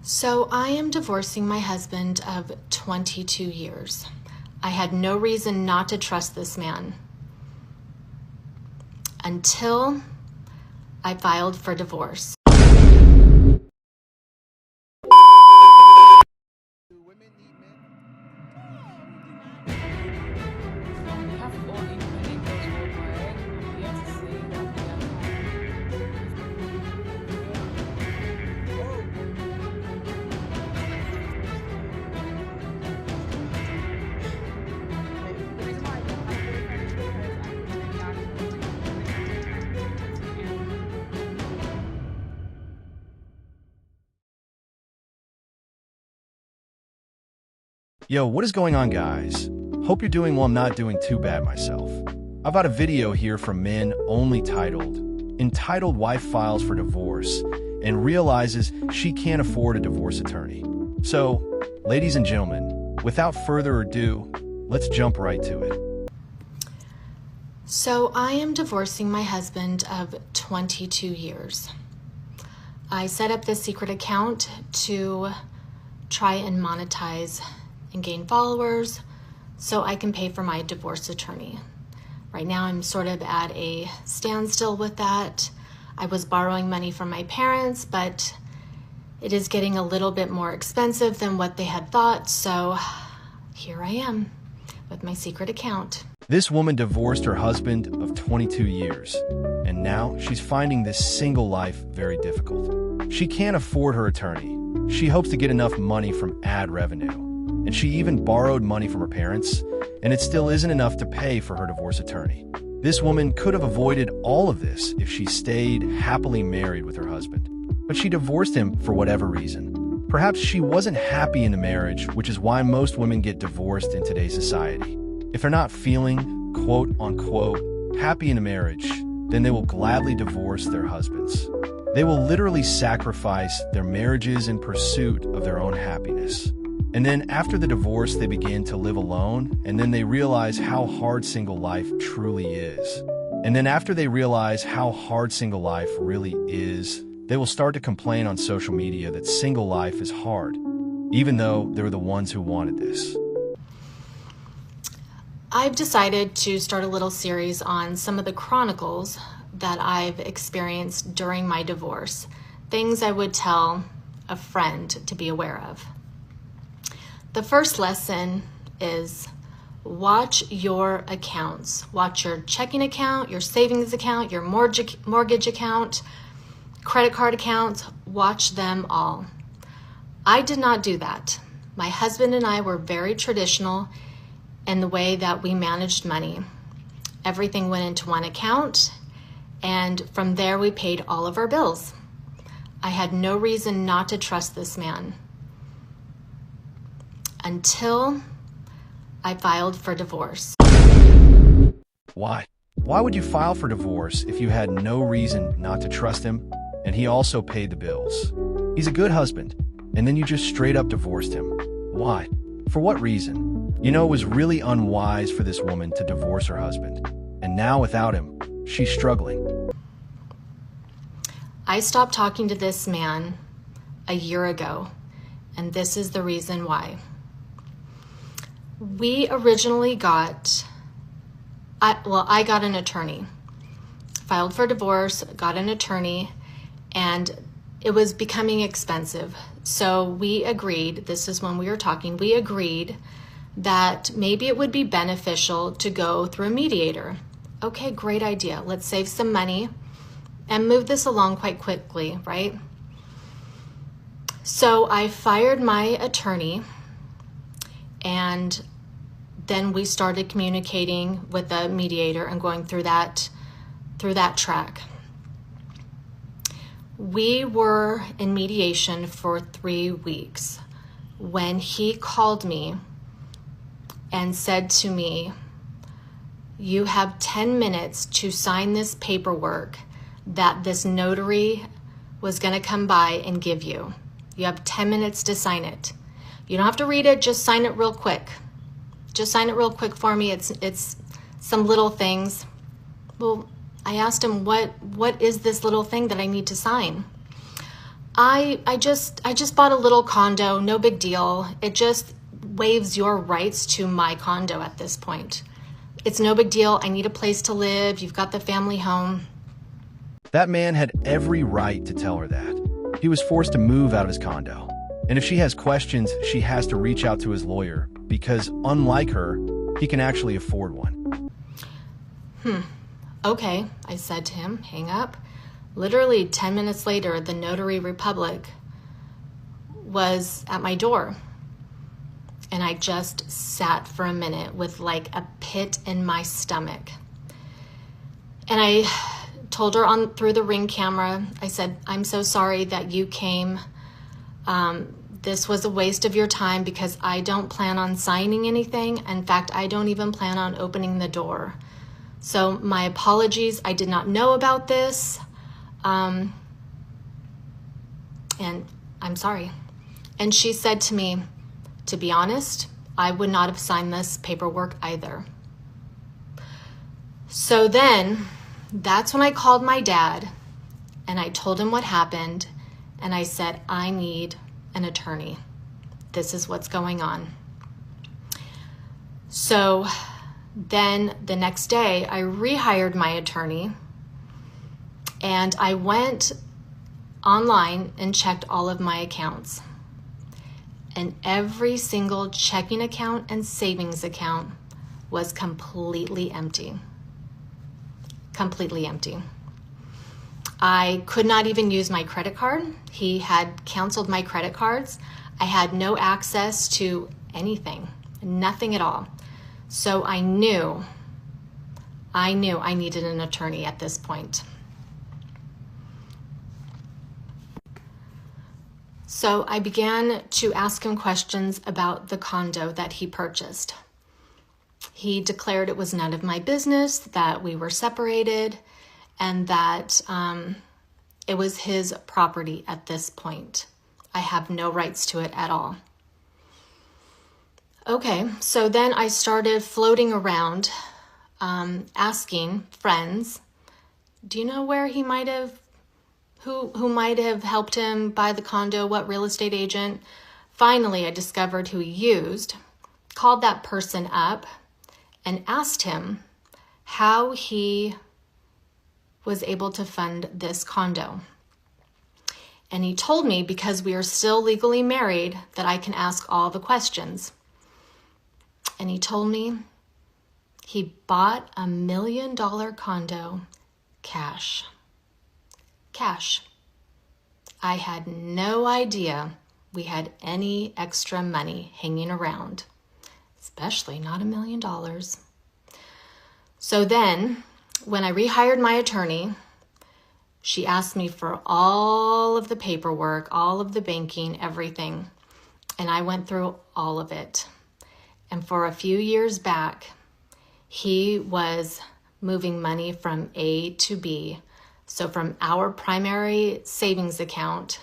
So I am divorcing my husband of 22 years. I had no reason not to trust this man until I filed for divorce. Yo, what is going on, guys? Hope you're doing well. I'm not doing too bad myself. I've got a video here from Men Only entitled Wife Files for Divorce and realizes she can't afford a divorce attorney. So, ladies and gentlemen, without further ado, let's jump right to it. So I am divorcing my husband of 22 years. I set up this secret account to try and monetize and gain followers so I can pay for my divorce attorney. Right now I'm sort of at a standstill with that. I was borrowing money from my parents, but it is getting a little bit more expensive than what they had thought, so here I am with my secret account. This woman divorced her husband of 22 years, and now she's finding this single life very difficult. She can't afford her attorney. She hopes to get enough money from ad revenue. And she even borrowed money from her parents, and it still isn't enough to pay for her divorce attorney. This woman could have avoided all of this if she stayed happily married with her husband. But she divorced him for whatever reason. Perhaps she wasn't happy in the marriage, which is why most women get divorced in today's society. If they're not feeling, quote unquote, happy in a marriage, then they will gladly divorce their husbands. They will literally sacrifice their marriages in pursuit of their own happiness. And then after the divorce, they begin to live alone, and then they realize how hard single life truly is. And then after they realize how hard single life really is, they will start to complain on social media that single life is hard, even though they're the ones who wanted this. I've decided to start a little series on some of the chronicles that I've experienced during my divorce, things I would tell a friend to be aware of. The first lesson is watch your accounts. Watch your checking account, your savings account, your mortgage account, credit card accounts. Watch them all. I did not do that. My husband and I were very traditional in the way that we managed money. Everything went into one account, and from there we paid all of our bills. I had no reason not to trust this man until I filed for divorce. Why? Why would you file for divorce if you had no reason not to trust him, and he also paid the bills? He's a good husband, and then you just straight up divorced him. Why? For what reason? You know, it was really unwise for this woman to divorce her husband, and now without him, she's struggling. I stopped talking to this man a year ago, and this is the reason why. We originally I got an attorney, filed for divorce, got an attorney, and it was becoming expensive. So we agreed, this is when we were talking, we agreed that maybe it would be beneficial to go through a mediator. Okay, great idea. Let's save some money and move this along quite quickly, right? So I fired my attorney, and then we started communicating with the mediator and going through that track. We were in mediation for 3 weeks when he called me and said to me, "You have 10 minutes to sign this paperwork that this notary was going to come by and give you. You have 10 minutes to sign it. You don't have to read it, just sign it real quick. Just sign it real quick for me. It's some little things." Well, I asked him, what is this little thing that I need to sign? I just bought a little condo, no big deal. It just waives your rights to my condo at this point. It's no big deal. I need a place to live. You've got the family home. That man had every right to tell her that. He was forced to move out of his condo. And if she has questions, she has to reach out to his lawyer because, unlike her, he can actually afford one. Okay, I said to him, hang up. Literally 10 minutes later, the Notary Republic was at my door. And I just sat for a minute with like a pit in my stomach. And I told her through the Ring camera, I said, I'm so sorry that you came. This was a waste of your time because I don't plan on signing anything. In fact, I don't even plan on opening the door. So my apologies. I did not know about this. And I'm sorry. And she said to me, to be honest, I would not have signed this paperwork either. So then that's when I called my dad and I told him what happened. And I said, I need an attorney. This is what's going on. So then the next day I rehired my attorney and I went online and checked all of my accounts. And every single checking account and savings account was completely empty. Completely empty. I could not even use my credit card. He had canceled my credit cards. I had no access to anything, nothing at all. So I knew I needed an attorney at this point. So I began to ask him questions about the condo that he purchased. He declared it was none of my business, that we were separated, and that it was his property at this point. I have no rights to it at all. Okay, so then I started floating around, asking friends, do you know where he might have, who might have helped him buy the condo, what real estate agent? Finally, I discovered who he used, called that person up, and asked him how he was able to fund this condo. And he told me, because we are still legally married, that I can ask all the questions. And he told me he bought $1 million condo cash. Cash. I had no idea we had any extra money hanging around, especially not $1 million. So then, when I rehired my attorney, she asked me for all of the paperwork, all of the banking, everything. And I went through all of it. And for a few years back, he was moving money from A to B. So from our primary savings account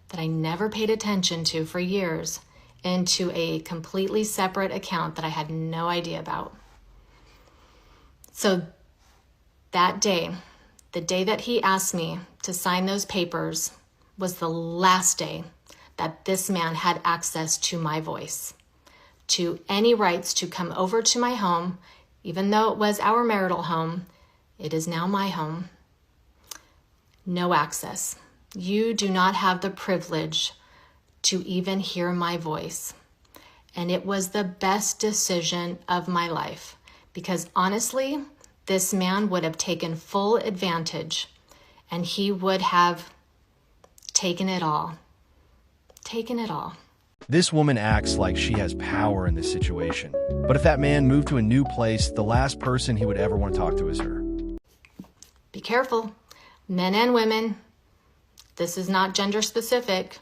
that I never paid attention to for years into a completely separate account that I had no idea about. So that day, the day that he asked me to sign those papers, was the last day that this man had access to my voice, to any rights to come over to my home. Even though it was our marital home, it is now my home. No access. You do not have the privilege to even hear my voice. And it was the best decision of my life, because honestly, this man would have taken full advantage and he would have taken it all. Taken it all. This woman acts like she has power in this situation. But if that man moved to a new place, the last person he would ever want to talk to is her. Be careful, men and women. This is not gender specific.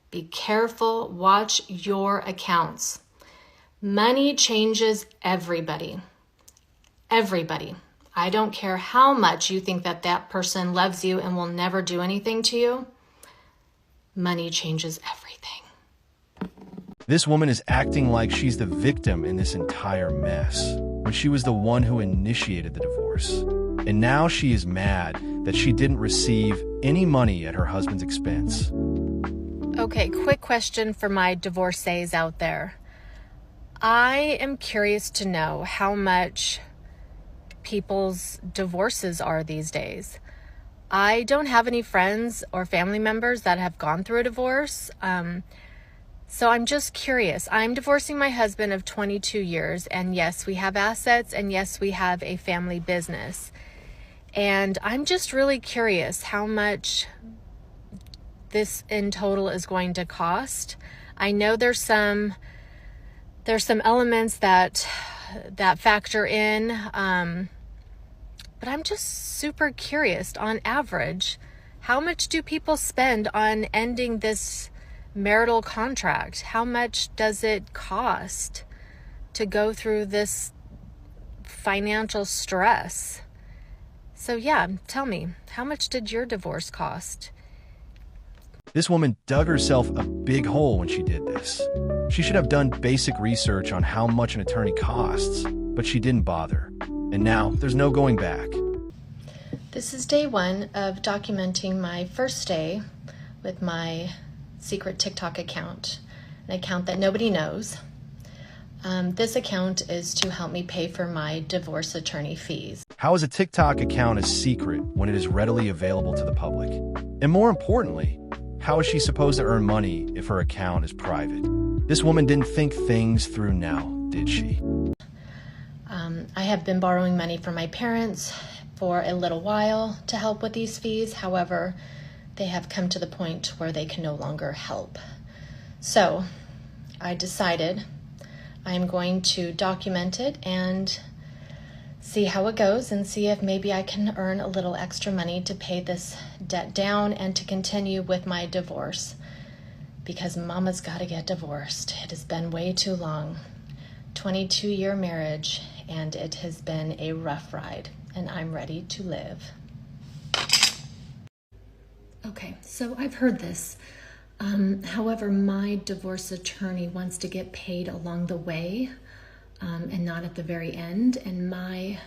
Be careful, watch your accounts. Money changes everybody. Everybody. I don't care how much you think that that person loves you and will never do anything to you. Money changes everything. This woman is acting like she's the victim in this entire mess, when she was the one who initiated the divorce. And now she is mad that she didn't receive any money at her husband's expense. Okay, quick question for my divorcees out there. I am curious to know how much people's divorces are these days. I don't have any friends or family members that have gone through a divorce. So I'm just curious. I'm divorcing my husband of 22 years, and yes, we have assets, and yes, we have a family business. And I'm just really curious how much this in total is going to cost. I know there's some elements that factor in, but I'm just super curious. On average, how much do people spend on ending this marital contract? How much does it cost to go through this financial stress? So yeah, tell me, how much did your divorce cost? This woman dug herself a big hole when she did this. She should have done basic research on how much an attorney costs, but she didn't bother. And now there's no going back. This is day one of documenting my first day with my secret TikTok account, an account that nobody knows. This account is to help me pay for my divorce attorney fees. How is a TikTok account a secret when it is readily available to the public? And more importantly, how is she supposed to earn money if her account is private? This woman didn't think things through now, did she? I have been borrowing money from my parents for a little while to help with these fees. However, they have come to the point where they can no longer help. So I decided I'm going to document it and see how it goes and see if maybe I can earn a little extra money to pay this debt down and to continue with my divorce, because mama's got to get divorced. It has been way too long. 22-year marriage, and it has been a rough ride, and I'm ready to live. Okay, so I've heard this. However, my divorce attorney wants to get paid along the way and not at the very end, and my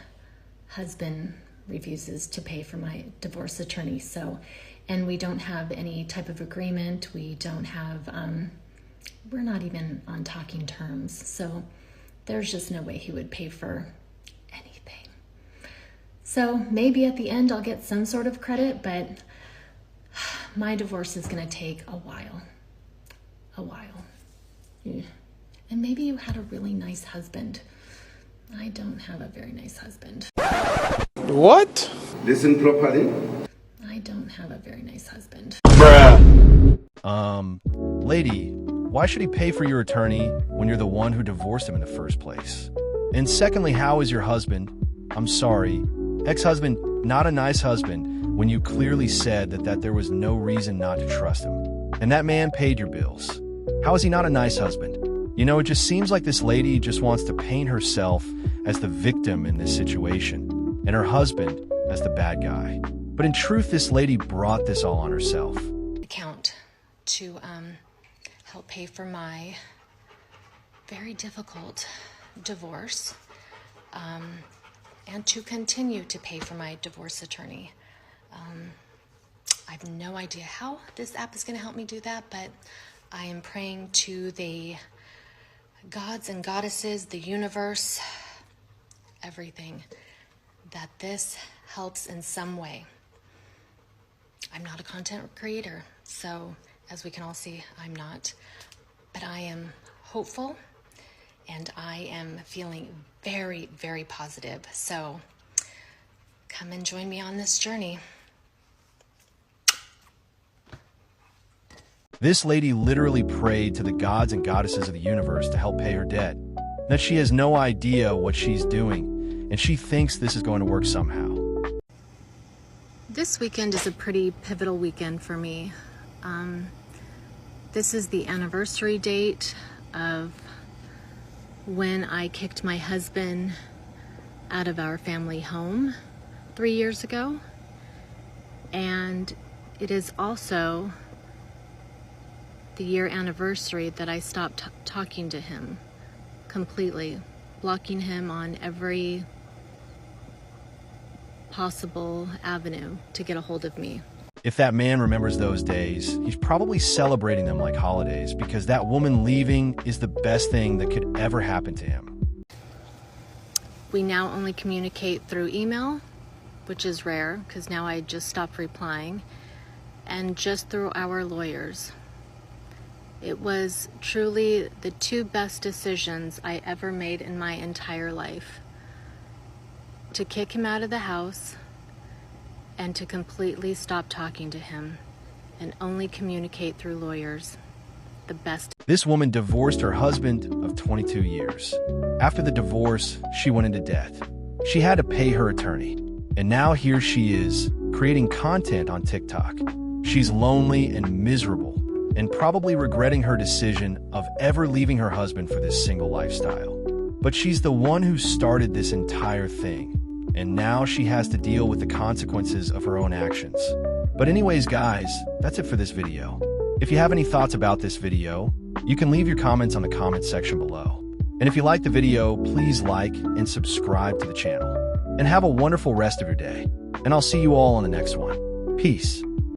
husband refuses to pay for my divorce attorney. And we don't have any type of agreement. We don't have, we're not even on talking terms. So there's just no way he would pay for anything. So maybe at the end I'll get some sort of credit, but my divorce is going to take a while. Yeah. And maybe you had a really nice husband. I don't have a very nice husband. What? Listen properly. I don't have a very nice husband. Lady, why should he pay for your attorney when you're the one who divorced him in the first place? And secondly, how is your husband, I'm sorry, ex-husband, not a nice husband when you clearly said that there was no reason not to trust him? And that man paid your bills. How is he not a nice husband? You know, it just seems like this lady just wants to paint herself as the victim in this situation, and her husband as the bad guy. But in truth, this lady brought this all on herself. Account to help pay for my very difficult divorce, and to continue to pay for my divorce attorney. I have no idea how this app is going to help me do that, but I am praying to the gods and goddesses, the universe, everything, that this helps in some way. I'm not a content creator, so as we can all see, I'm not. But I am hopeful, and I am feeling very, very positive. So come and join me on this journey. This lady literally prayed to the gods and goddesses of the universe to help pay her debt. That she has no idea what she's doing, and she thinks this is going to work somehow. This weekend is a pretty pivotal weekend for me. This is the anniversary date of when I kicked my husband out of our family home 3 years ago. And it is also the year anniversary that I stopped talking to him completely, blocking him on every possible avenue to get a hold of me. If that man remembers those days, he's probably celebrating them like holidays because that woman leaving is the best thing that could ever happen to him. We now only communicate through email, which is rare because now I just stopped replying, and just through our lawyers. It was truly the two best decisions I ever made in my entire life. To kick him out of the house and to completely stop talking to him and only communicate through lawyers. The best. This woman divorced her husband of 22 years. After the divorce, she went into debt. She had to pay her attorney. And now here she is, creating content on TikTok. She's lonely and miserable, and probably regretting her decision of ever leaving her husband for this single lifestyle. But she's the one who started this entire thing, and now she has to deal with the consequences of her own actions. But anyways, guys, that's it for this video. If you have any thoughts about this video, you can leave your comments on the comment section below. And if you like the video, please like and subscribe to the channel. And have a wonderful rest of your day. And I'll see you all on the next one. Peace.